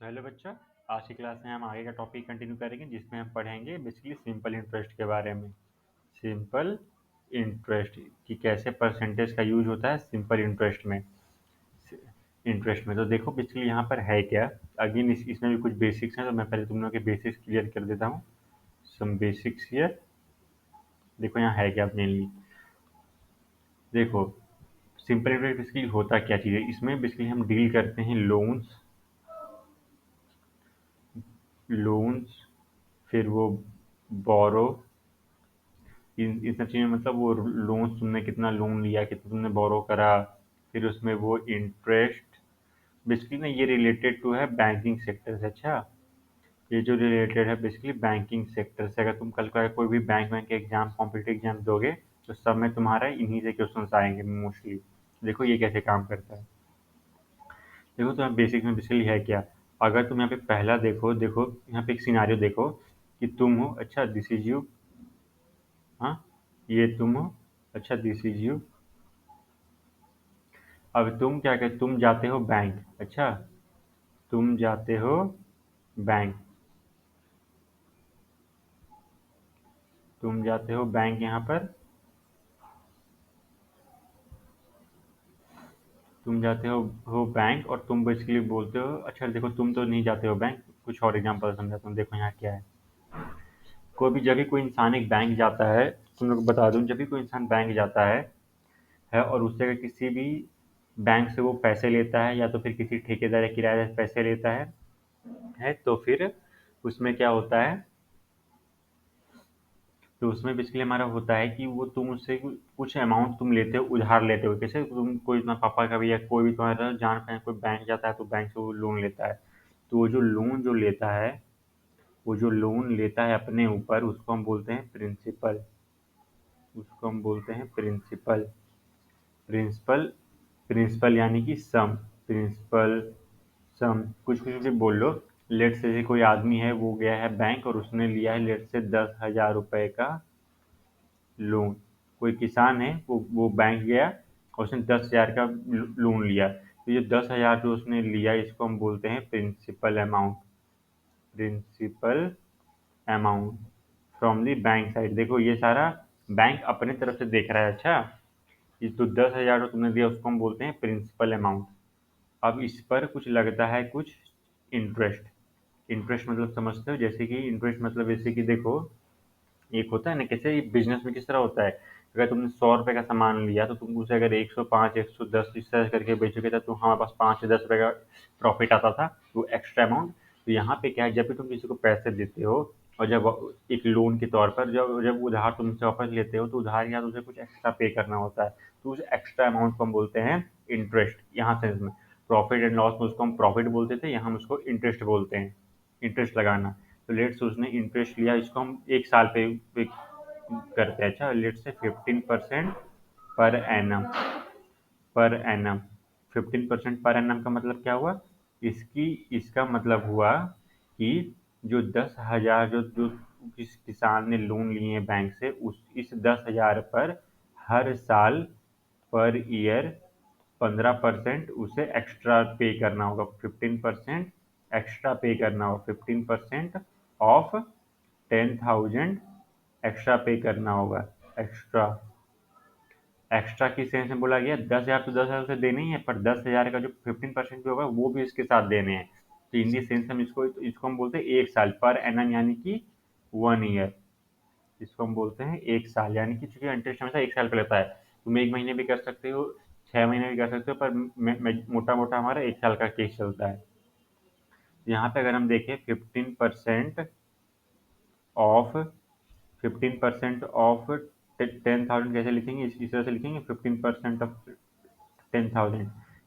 Hello बच्चों, आज की क्लास में हम आगे का टॉपिक कंटिन्यू करेंगे जिसमें हम पढ़ेंगे बेसिकली सिंपल इंटरेस्ट के बारे में। सिंपल इंटरेस्ट कि कैसे परसेंटेज का यूज होता है सिंपल इंटरेस्ट में तो देखो बेसिकली यहाँ पर है क्या। अगेन इसमें भी कुछ बेसिक्स हैं, तो मैं पहले तुम लोगों के बेसिक्स क्लियर कर देता हूँ। Some basics here. देखो यहाँ है क्या मेनली। देखो सिंपल इंटरेस्ट बेसिकली होता क्या चीज़ है, इसमें बेसिकली हम डील करते हैं लोन्स, फिर वो बोरो, इन सब चीज़ें मतलब वो लोन, तुमने कितना लोन लिया, कितना तुमने बोरो करा, फिर उसमें वो इंटरेस्ट। बेसिकली ना ये रिलेटेड टू है बैंकिंग सेक्टर से। अच्छा, ये जो रिलेटेड है बेसिकली बैंकिंग सेक्टर से। अगर तुम कल को कोई भी बैंक के एग्जाम, कॉम्पिटिटिव एग्जाम दोगे तो सब में तुम्हारा इन्हीं से क्वेश्चन आएंगे मोस्टली। देखो ये कैसे काम करता है। देखो तो बेसिक में बेसिकली है क्या। अगर तुम यहाँ पे पहला देखो देखो यहाँ पे एक सिनारियो देखो कि तुम हो। अच्छा दिस इज यू। हाँ, ये तुम हो। अच्छा दिस इज यू। अब तुम क्या कहते, तुम जाते हो बैंक। अच्छा, तुम जाते हो बैंक, तुम जाते हो बैंक यहाँ पर। तुम जाते हो बैंक और तुम बेसिकली बोलते हो। अच्छा देखो, तुम तो नहीं जाते हो बैंक, कुछ और एग्जांपल समझाता हूँ। देखो यहाँ क्या है। कोई भी जब भी कोई इंसान एक बैंक जाता है, तुम लोग को बता दूं, जब भी कोई इंसान बैंक जाता है और उससे अगर किसी भी बैंक से वो पैसे लेता है या तो फिर किसी ठेकेदार या किराएदार से पैसे लेता है तो फिर उसमें क्या होता है। तो उसमें बेसिकली हमारा होता है कि वो तुम उससे कुछ अमाउंट तुम लेते हो, उधार लेते हो। कैसे, तुम कोई तुम्हारे पापा का भी या कोई भी तुम्हारा जान पहचान कोई बैंक जाता है तो बैंक से वो लोन लेता है। तो वो जो लोन जो लेता है, वो जो लोन लेता है अपने ऊपर, उसको हम बोलते हैं प्रिंसिपल। उसको हम बोलते हैं प्रिंसिपल। प्रिंसिपल प्रिंसिपल यानी कि सम। प्रिंसिपल सम कुछ कुछ भी बोल लो। लेट से कोई आदमी है, वो गया है बैंक और उसने लिया है लेट से 10,000 रुपए का लोन। कोई किसान है, वो बैंक गया और उसने 10,000 का लोन लिया। तो ये 10,000 जो उसने लिया, इसको हम बोलते हैं principal amount. Principal amount from the bank side. देखो ये सारा बैंक अपने तरफ से देख रहा है। अच्छा, ये तो 10,000 जो तुमने दिया उसको हम बोलते हैं प्रिंसिपल अमाउंट। अब इस पर कुछ लगता है कुछ इंटरेस्ट। इंटरेस्ट मतलब समझते हो, जैसे कि इंटरेस्ट मतलब जैसे कि देखो, एक होता है ना, कैसे बिजनेस में किस तरह होता है। अगर तुमने 100 रुपए का सामान लिया तो तुम उसे अगर 105, 110 इस तरह करके बेचोगे तो हमारे पास 5 से 10 रुपए का प्रॉफिट आता था, वो एक्स्ट्रा अमाउंट। तो यहाँ पे क्या है, जब भी तुम किसी को पैसे देते हो और जब एक लोन के तौर पर जब जब उधार तुमसे वापस लेते हो तो उधार या तो उसे कुछ एक्स्ट्रा पे करना होता है। तो उस एक्स्ट्रा अमाउंट को हम बोलते हैं इंटरेस्ट। यहाँ से इसमें प्रॉफिट एंड लॉस में उसको हम प्रॉफिट बोलते थे, यहाँ हम उसको इंटरेस्ट बोलते हैं, इंटरेस्ट लगाना। तो लेट से उसने इंटरेस्ट लिया, इसको हम एक साल पे करते हैं। अच्छा, लेट से 15% per annum. Per annum 15% per annum का मतलब क्या हुआ। इसकी इसका मतलब हुआ कि जो 10,000 जो जो किस किसान ने लोन लिए हैं बैंक से, उस इस 10,000 पर हर साल पर ईयर 15% उसे एक्स्ट्रा पे करना होगा। 15% एक्स्ट्रा पे करना होगा। 15% ऑफ 10,000 एक्स्ट्रा पे करना होगा। एक्स्ट्रा एक्स्ट्रा किस सेंस में बोला गया, 10,000 तो 10,000 उसे देने ही है, पर 10,000 का जो 15% भी होगा वो भी इसके साथ देने हैं। तो इन दी सेंस हम इसको हम बोलते हैं एक साल पर एनम, यानी कि 1 ईयर। इसको हम बोलते हैं एक साल, यानी कि चूंकि इंटरेस्ट हमेशा एक साल का लेता है, तुम 1 महीने भी कर सकते हो, 6 महीने भी कर सकते हो, पर मोटा मोटा हमारा एक साल का केस चलता है। यहाँ पे अगर हम देखें 15% ऑफ 15% ऑफ 10,000 कैसे लिखेंगे, इस तरह से लिखेंगे 15% ऑफ 10,000।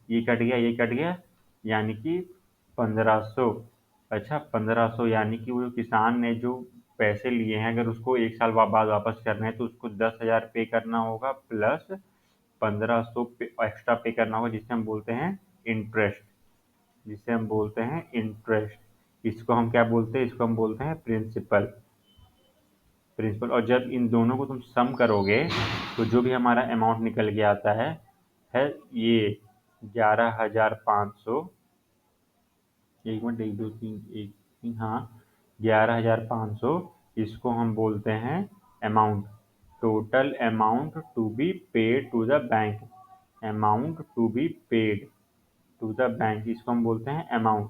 ये कट गया, ये कट गया, यानी कि 1,500। अच्छा 1,500 यानी कि वो जो किसान ने जो पैसे लिए हैं, अगर उसको एक साल बाद वापस करना है तो उसको 10,000 पे करना होगा प्लस 1,500 एक्स्ट्रा पे करना होगा, जिसे हम बोलते हैं इंटरेस्ट। जिसे हम बोलते हैं इंटरेस्ट। इसको हम क्या बोलते हैं, इसको हम बोलते हैं प्रिंसिपल। प्रिंसिपल। और जब इन दोनों को तुम सम करोगे तो जो भी हमारा अमाउंट निकल के आता है ये 11,500 एक मिनट, 1 2 3 1 3, हाँ 11,500, इसको हम बोलते हैं amount, total amount to be paid to the bank, amount to be paid to the bank, इसको हम बोलते हैं अमाउंट।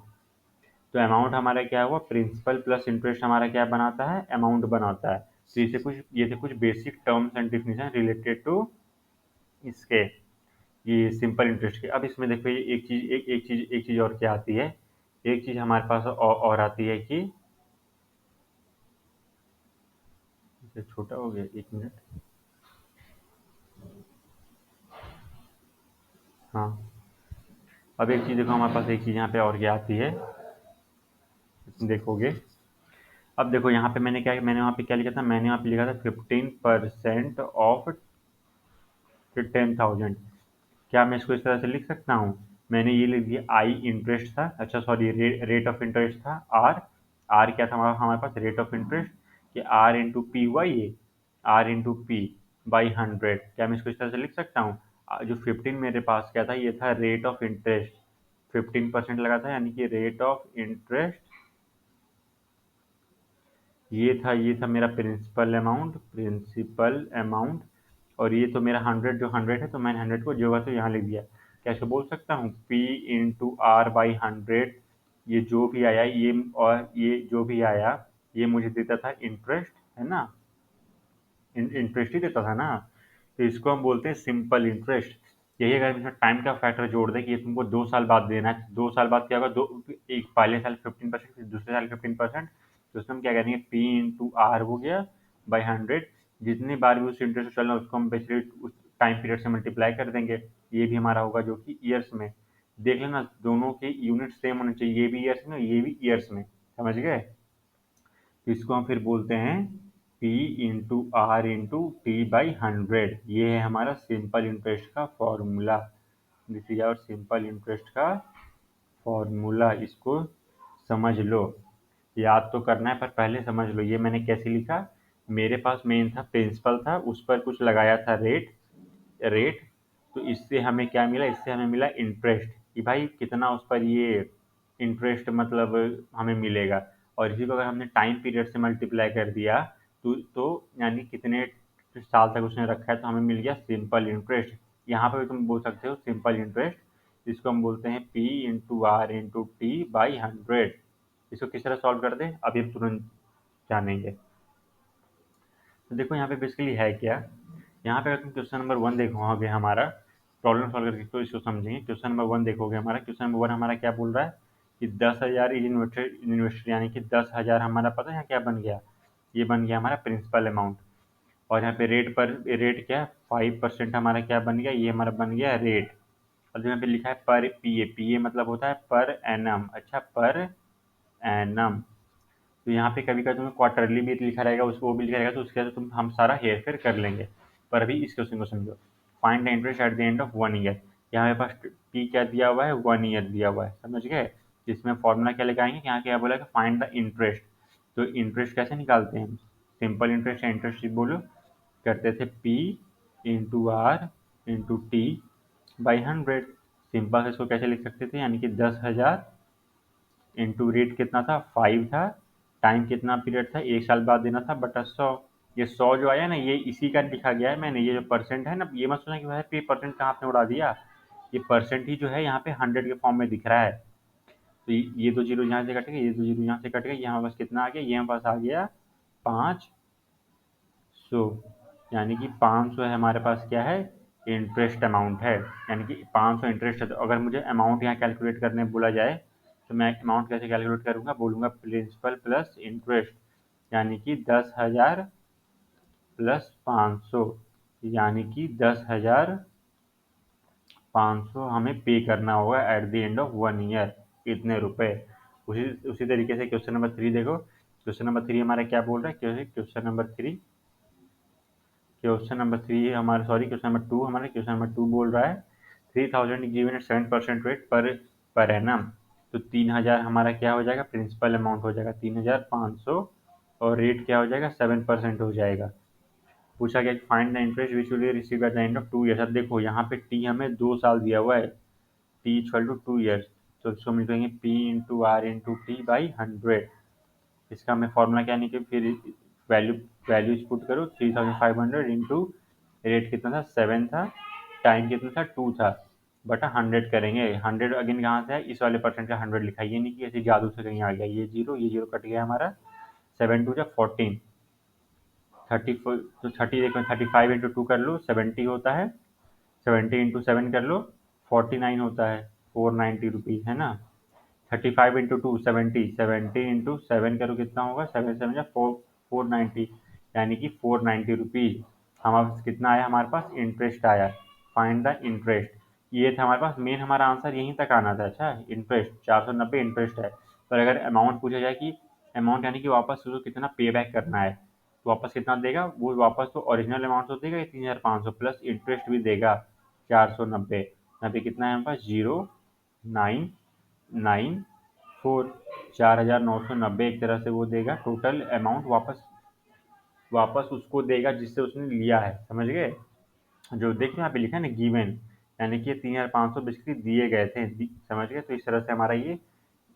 तो अमाउंट हमारा क्या हुआ, प्रिंसिपल प्लस इंटरेस्ट हमारा क्या बनाता है, अमाउंट बनाता है। तो इसे कुछ, ये थे कुछ basic terms and definition related to इसके, ये सिंपल इंटरेस्ट के। अब इसमें देखो, ये एक चीज और क्या आती है, एक चीज हमारे पास और आती है कि, इसे छोटा हो गया, 1 मिनट, हाँ। अब एक चीज देखो, हमारे पास एक चीज यहाँ पे और क्या आती है, देखोगे। अब देखो यहाँ पे मैंने वहाँ पे क्या लिखा था, मैंने वहाँ पे लिखा था 15% ऑफ 10,000। क्या मैं इसको इस तरह से लिख सकता हूँ, मैंने ये लिख दिया, आई इंटरेस्ट था, अच्छा सॉरी, रेट ऑफ इंटरेस्ट था, आर, आर क्या था हमारे पास, रेट ऑफ इंटरेस्ट, कि आर इंटू पी हुआ ये, आर इंटू पी बाई 100। क्या मैं इसको इस तरह से लिख सकता हूँ, जो 15 मेरे पास क्या था, ये था रेट ऑफ इंटरेस्ट, 15% लगा था, यानी कि रेट ऑफ इंटरेस्ट, ये था मेरा प्रिंसिपल अमाउंट, और ये तो मेरा 100, जो 100 है, तो मैंने 100 को जो है तो यहाँ लिख दिया। क्या इसको बोल सकता हूँ, पी इंटू आर बाई 100, ये जो भी आया, ये और ये जो भी आया, ये मुझे देता था इंटरेस्ट, है ना, इंटरेस्ट ही देता था ना। तो इसको हम बोलते हैं सिंपल इंटरेस्ट। यही अगर इसमें टाइम का फैक्टर जोड़ दे कि ये तुमको 2 साल बाद देना है, 2 साल बाद क्या होगा, एक पहले साल 15%, फिर दूसरे साल 15%, तो उसमें हम क्या करेंगे, पी इंटू आर हो गया बाई 100, जितनी बार भी उस इंटरेस्ट को चलना, उसको हम बेसिकली उस टाइम पीरियड से मल्टीप्लाई कर देंगे, ये भी हमारा होगा जो कि ईयर्स में। देख लेना, दोनों के यूनिट सेम होने चाहिए, ये भी ईयर्स में, ये भी ईयर्स में, समझ गए। तो इसको हम फिर बोलते हैं P into R into T by 100, ये है हमारा सिंपल इंटरेस्ट का formula. This is our simple interest का फॉर्मूला, इसको समझ लो, याद तो करना है पर पहले समझ लो। ये मैंने कैसे लिखा, मेरे पास मेन था, प्रिंसिपल था, उस पर कुछ लगाया था रेट, रेट, तो इससे हमें क्या मिला, इससे हमें मिला इंटरेस्ट, कि भाई कितना उस पर ये इंटरेस्ट मतलब हमें मिलेगा। और इसी को अगर हमने टाइम पीरियड से मल्टीप्लाई कर दिया, तो यानी कितने साल तक उसने रखा है, तो हमें मिल गया सिंपल इंटरेस्ट। यहाँ पर भी तुम बोल सकते हो सिंपल इंटरेस्ट, इसको हम बोलते हैं P into R into T by 100। इसको किस तरह सॉल्व कर दें, अभी हम तुरंत जानेंगे। तो देखो यहाँ पे बेसिकली है क्या, यहाँ पे अगर तुम क्वेश्चन नंबर 1 देखोगे हमारा, प्रॉब्लम सॉल्व करके तो इसको समझेंगे। क्वेश्चन नंबर 1 देखोगे हमारा, क्वेश्चन नंबर 1 हमारा क्या बोल रहा है कि 10,000 इज इन्वेस्टेड, यानी कि 10,000 हमारा, पता है यहाँ क्या बन गया, ये बन गया हमारा प्रिंसिपल अमाउंट। और यहाँ पे रेट पर, रेट क्या है, 5% हमारा क्या बन गया, ये हमारा बन गया रेट। और जो यहाँ पे लिखा है पर पी ए, पी ए मतलब होता है पर एनम, अच्छा पर एनम। तो यहाँ पे कभी कभी तुम्हें क्वार्टरली भी लिखा रहेगा, उसको वो भी लिखा रहेगा, तो उसके बाद तुम हम सारा हेर फेर कर लेंगे। पर अभी इस क्वेश्चन को समझो, find the interest eight the end of 1 year. यहाँ मेरे पास पी क्या दिया हुआ है, 1 ईयर दिया हुआ है, समझ गए। इसमें फॉर्मूला क्या लगाएंगे, यहाँ क्या बोला कि फाइंड द इंटरेस्ट। तो इंटरेस्ट कैसे निकालते हैं, सिंपल इंटरेस्ट या इंटरेस्ट बोलो, करते थे P into R into T by 100। Simple से इसको कैसे लिख सकते थे, यानी कि 10,000 इंटू रेट कितना था, 5 था, टाइम कितना पीरियड था, 1 साल बाद देना था, बटा 100। ये 100 जो आया ना, ये इसी का लिखा गया है मैंने, ये जो परसेंट है ना, ये मत सोचना कि भाई पे परसेंट कहाँ आपने उड़ा दिया, ये परसेंट ही जो है यहाँ पे 100 के फॉर्म में दिख रहा है। तो ये 2 जीरो यहाँ से कट गए, ये 2 जीरो यहाँ से कट गए, यहाँ पास कितना आ गया, ये हमारे पास आ गया 500। यानी कि 500 है हमारे पास, क्या है, इंटरेस्ट अमाउंट है, यानी कि 500 इंटरेस्ट है। तो अगर मुझे अमाउंट यहाँ कैलकुलेट करने बोला जाए, तो मैं अमाउंट कैसे कैलकुलेट करूँगा, बोलूँगा प्रिंसिपल प्लस इंटरेस्ट, यानी कि 10,000 प्लस 500, यानी कि 10,500 हमें पे करना होगा eight the end of 1 year, इतने रुपए। उसी उसी तरीके से क्वेश्चन नंबर 3 देखो, क्वेश्चन नंबर 3 हमारा क्या बोल रहा है, क्वेश्चन नंबर 3 हमारा, सॉरी क्वेश्चन नंबर 2 हमारा, क्वेश्चन नंबर 2 बोल रहा है 3,000 given at 7% rate per annum. तो 3,000 हमारा क्या हो जाएगा, प्रिंसिपल अमाउंट हो जाएगा 3,500, और रेट क्या हो जाएगा, 7% हो जाएगा। पूछा गया find the interest which will be receive at the end of 2 years. अब देखो यहाँ पे टी हमें 2 साल दिया हुआ है, टी इक्वल टू 2 ईयर्स, तो इसको हम लिखेंगे P into R into T by 100। इसका हमें फॉर्मूला क्या निकले, फिर वैल्यू वैल्यूज पुट करो, 3500 इंटू रेट कितना था 7 था, टाइम कितना था 2 था, बटा 100 करेंगे। 100 अगेन कहाँ से है, इस वाले परसेंट का 100 लिखा, ये नहीं कि ऐसे जादू से कहीं आ गया, ये जीरो कट गया हमारा, 7 टू जा 14, 34, तो 30 देखो 35 इंटू 2 कर लो 70 होता है, 70 इंटू 7 कर लो 49 होता है, 490 रुपीज़ है ना। 35 इंटू 2 70, 70 इंटू 7 करो कितना होगा, 7 7 या 490, यानी कि 490 रुपीज़ हमारे पास कितना आया, हमारे पास इंटरेस्ट आया। फाइंड द इंटरेस्ट, ये था हमारे पास मेन, हमारा आंसर यहीं तक आना था। अच्छा, इंटरेस्ट 490 इंटरेस्ट है, पर अगर अमाउंट पूछा जाए कि अमाउंट यानी कि वापस उसको कितना पे बैक करना है, तो वापस कितना देगा वो, वापस तो ओरिजिनल अमाउंट तो देगा 3500 प्लस इंटरेस्ट भी देगा 490। यहाँ पे कितना है हमारे पास, 0994, 4990 एक तरह से वो देगा टोटल अमाउंट, वापस वापस उसको देगा जिससे उसने लिया है, समझ गए। जो देखिए यहाँ पे लिखा है ना गिवन, यानी कि 3500 बेसिकली दिए गए थे, समझ गए। तो इस तरह से हमारा ये,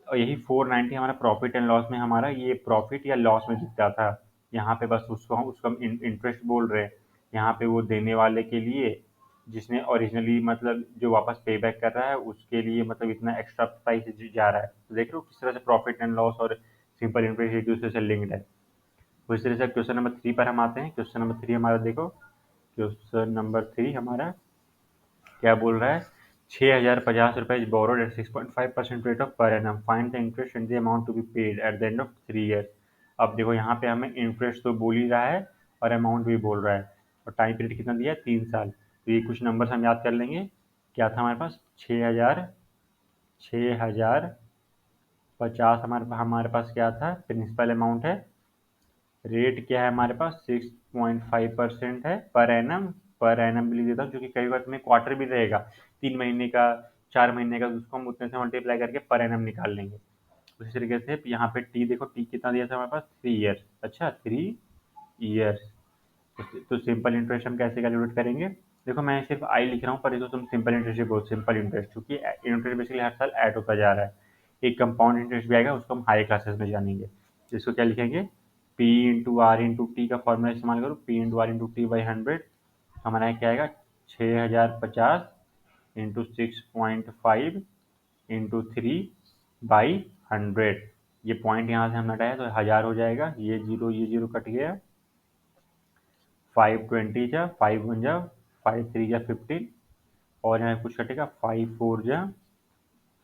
और यही 490 हमारा प्रॉफिट एंड लॉस में, हमारा ये प्रॉफिट या लॉस में दिखता था। यहाँ पे बस उसको हम इंटरेस्ट बोल रहे हैं, यहाँ पे वो देने वाले के लिए, जिसने ओरिजिनली मतलब जो वापस पे बैक कर रहा है उसके लिए, मतलब इतना एक्स्ट्रा प्राइस जा रहा है। तो देख रहे हो किस तरह से प्रॉफिट एंड लॉस और सिंपल इंटरेस्ट एक दूसरे से लिंक्ड है। तो इस तरह से क्वेश्चन नंबर 3 पर हम आते हैं। क्वेश्चन नंबर 3 हमारा देखो, क्वेश्चन नंबर 3 हमारा क्या बोल रहा है, 6050 रुपये is borrowed at 6.5% rate of per annum, find the interest and the amount to be paid at the end of 3 years. अब देखो यहाँ पे हमें इंटरेस्ट तो बोल ही रहा है और अमाउंट भी बोल रहा है, और टाइम पीरियड कितना दिया है, 3 साल। तो ये कुछ नंबर्स हम याद कर लेंगे। क्या था हमारे पास, 6050 हमारे हमारे पास क्या था, प्रिंसिपल अमाउंट है, रेट क्या है हमारे पास 6.5% है, पर एनम भी लिख देता हूँ क्योंकि कई बार में क्वार्टर भी रहेगा, 3 महीने का, 4 महीने का, तो उसको हम उतने से मल्टीप्लाई करके पर एनम निकाल लेंगे। उसी तरीके से यहाँ पे टी देखो, टी कितना दिया था हमारे पास, 3 ईयर्स। अच्छा, 3 ईयर्स। तो सिंपल इंटरेस्ट हम कैसे कैलकुलेट करेंगे, देखो मैं सिर्फ आई लिख रहा हूँ, पर इसको तुम सिंपल इंटरेस्ट ही बोलो, सिंपल इंटरेस्ट, क्योंकि इंटरेस्ट बेसिकली हर साल ऐड होता जा रहा है। एक कंपाउंड इंटरेस्ट भी आएगा, उसको हम हाई क्लासेस में जानेंगे। इसको क्या लिखेंगे, P into R into T का फॉर्मूला इस्तेमाल करो, P into R into T by 100, हमारा क्या आएगा, 6050 इंटू 6.5 इंटू 3/100। ये पॉइंट यहाँ से हम हटाया तो 1000 हो जाएगा, ये जीरो कट गया, 520 जा 5 1 जा 5 3 जा 15, और यहाँ कुछ कटेगा, 5 4 जा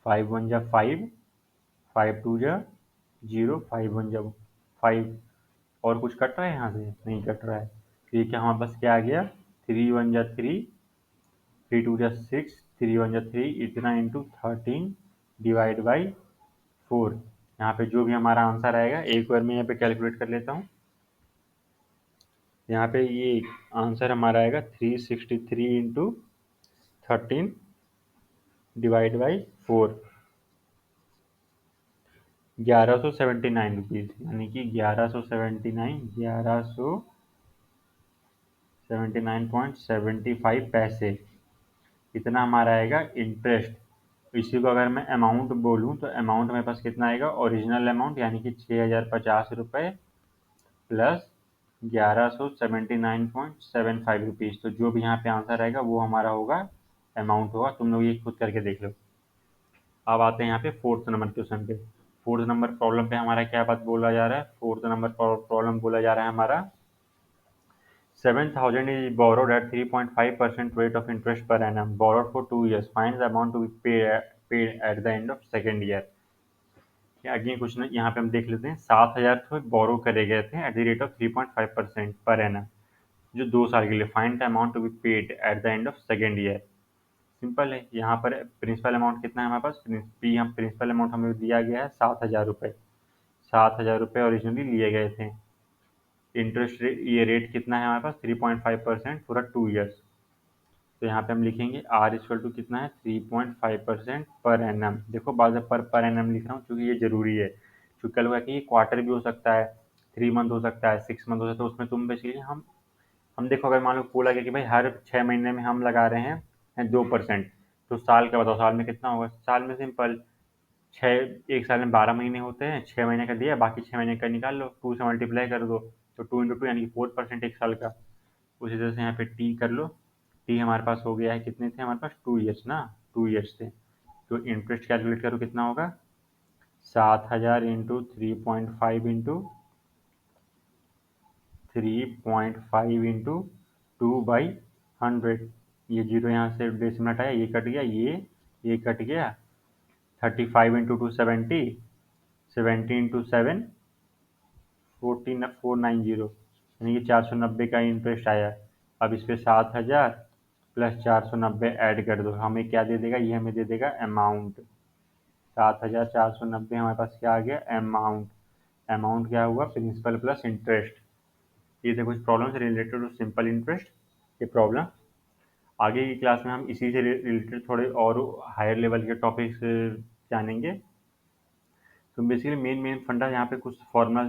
5 1 जा 5, 5 2 जा 0, 5 1 जा 5, और कुछ कट रहा है यहाँ से, नहीं कट रहा है। तो ये क्या हमारे पास क्या आ गया, 3 1 जा 3, 3 2 जा 6, 3 1 जा 3, इतना इंटू 13 डिवाइड बाई 4। यहाँ पे जो भी हमारा आंसर आएगा, एक बार मैं यहाँ पे कैलकुलेट कर लेता हूँ। यहाँ पे ये आंसर हमारा आएगा 363 इंटू 13 डिवाइड बाई 4, 1179 रुपीज़, यानी कि 1179.75 इतना हमारा आएगा इंटरेस्ट। इसी को अगर मैं अमाउंट बोलूँ तो अमाउंट मेरे पास कितना आएगा, ओरिजिनल अमाउंट यानी कि 6050 रुपये प्लस 1179.75 रुपीज़। तो जो भी यहाँ पे आंसर आएगा वो हमारा होगा, अमाउंट होगा। तुम लोग ये खुद करके देख लो। अब आते हैं यहाँ पे फोर्थ नंबर क्वेश्चन पे। फोर्थ नंबर प्रॉब्लम पे हमारा क्या बात बोला जा रहा है, फोर्थ नंबर प्रॉब्लम बोला जा रहा है हमारा, 7000 is borrowed at 3.5% rate of interest per annum, borrowed for 2 years, find the amount to be paid at the end of second year। Again question यहाँ पे हम देख लेते हैं, 7000 तो बोरो करे गए थे at the rate of 3.5% per annum, जो 2 साल के लिए, find the amount to be paid at the end of second year. Simple है, यहाँ पर प्रिंसिपल अमाउंट कितना है हमारे पास, हम प्रिंसिपल अमाउंट हमें दिया गया है 7000 रुपये, 7000 रुपये ओरिजिनली लिए गए थे। इंटरेस्ट रेट, ये रेट कितना है हमारे पास, 3.5% पूरा 2 ईयर्स। तो यहाँ पे हम लिखेंगे आर इक्वल टू कितना है, 3.5% पर एनम। देखो बाद में पर एनम लिख रहा हूँ क्योंकि ये जरूरी है, क्योंकि कल हुआ कि ये क्वार्टर भी हो सकता है, 3 मंथ हो सकता है, 6 मंथ हो सकता है, तो उसमें तुम बेसिकली हम देखो, अगर मान लो बोला गया कि भाई हर 6 महीने में हम लगा रहे हैं 2%, तो साल का बताओ, साल में कितना होगा, साल में सिंपल एक साल में 12 महीने होते हैं, 6 महीने का दिया, बाकी 6 महीने का निकाल लो, 2 से मल्टीप्लाई कर दो, तो 2 × 2 यानी कि 4% एक साल का। उसी तरह से यहाँ पे टी कर लो, टी हमारे पास हो गया है, कितने थे हमारे पास, 2 ईयर्स ना, 2 ईयर्स थे। तो इंटरेस्ट कैलकुलेट करो कितना होगा, 7,000 इंटू 3.5 इंटू 3.5 इंटू 2/100। ये जीरो यहाँ से डेसिमल हटाया, ये कट गया, ये कट गया। 35 इंटू 2 70, 70 इंटू 7 490, यानी कि 490 का इंटरेस्ट आया। अब इस पे 7,000 प्लस 490 ऐड कर दो, हमें क्या दे देगा, ये हमें दे देगा अमाउंट। 7,490 हमारे पास क्या आ गया, अमाउंट। अमाउंट क्या हुआ, प्रिंसिपल प्लस इंटरेस्ट। ये थे कुछ problems related to simple interest के प्रॉब्लम। आगे की क्लास में हम इसी से रिलेटेड थोड़े और हायर लेवल के टॉपिक्स जानेंगे। तो बेसिकली मेन फंडा यहाँ पे कुछ फार्मूला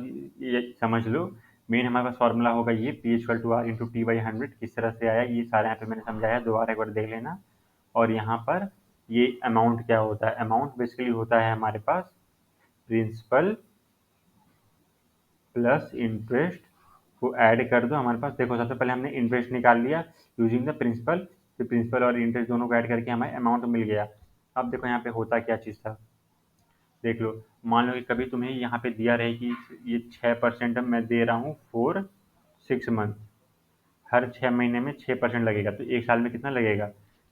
ये समझ लो। मेन हमारे पास फार्मूला होगा ये P=R×T/100। किस तरह से आया ये सारा यहाँ पे मैंने समझाया, दोबारा एक बार देख लेना। और यहाँ पर ये अमाउंट क्या होता है, अमाउंट बेसिकली होता है हमारे पास प्रिंसिपल प्लस इंटरेस्ट को ऐड कर दो। हमारे पास देखो सबसे पहले हमने इंटरेस्ट निकाल लिया यूजिंग द प्रिंसिपल, फिर प्रिंसिपल और इंटरेस्ट दोनों को ऐड करके हमें अमाउंट मिल गया। अब देखो यहाँ पे होता क्या चीज़ था, देख लो। मान लो कि कभी तुम्हें यहाँ पे दिया रहे कि ये 6% मैं दे रहा हूँ फॉर 6 मंथ, हर 6 महीने में 6% लगेगा, तो एक साल में कितना लगेगा,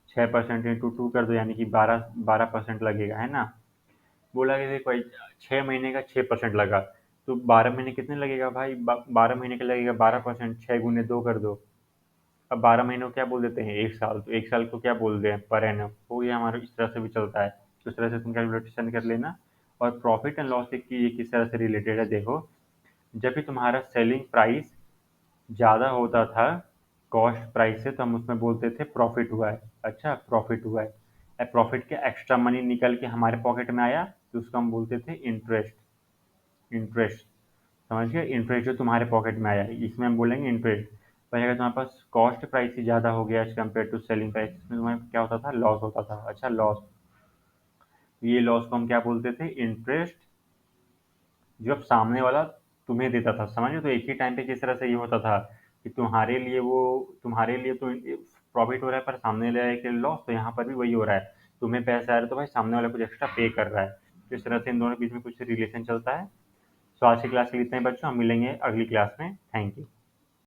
6% इंटू 2 कर दो, यानी कि 12% लगेगा, है ना। बोला कि देखो 6 महीने का 6% लगा, तो 12 महीने कितने लगेगा भाई, 12 महीने का लगेगा 12%, 6 × 2 कर दो। अब 12 महीनों को क्या बोल देते हैं, एक साल, तो एक साल को क्या बोलते हैं, पर एनम। तो ये हमारा इस तरह से भी चलता है, तो इस तरह से तुम कैलकुलेशन कर लेना। और प्रॉफिट एंड लॉस की ये किस तरह से रिलेटेड है, देखो जब भी तुम्हारा सेलिंग प्राइस ज़्यादा होता था कॉस्ट प्राइस से, तो हम उसमें बोलते थे प्रॉफिट हुआ है। अच्छा, प्रॉफिट हुआ है। अब प्रॉफिट के एक्स्ट्रा मनी निकल के हमारे पॉकेट में आया, तो उसको हम बोलते थे इंटरेस्ट। इंटरेस्ट समझ गए, इंटरेस्ट जो तुम्हारे पॉकेट में आया इसमें हम बोलेंगे इंटरेस्ट। पर अगर तुम्हारे पास कॉस्ट प्राइस ही ज़्यादा हो गया as compare to selling price, इसमें तुम्हारे क्या होता था, लॉस होता था। अच्छा, लॉस, ये लॉस को हम क्या बोलते थे, इंटरेस्ट, जो अब सामने वाला तुम्हें देता था। समझ लो, तो एक ही टाइम पे किस तरह से ये होता था कि तुम्हारे लिए तो प्रॉफिट हो रहा है, पर सामने वाले के लॉस, तो यहाँ पर भी वही हो रहा है। तुम्हें पैसा आ रहा है तो भाई सामने वाला कुछ एक्स्ट्रा पे कर रहा है। तो इस तरह से इन दोनों के बीच में कुछ रिलेशन चलता है। तो आज की क्लास के लिए इतना ही बच्चों, हम मिलेंगे अगली क्लास में। Thank you.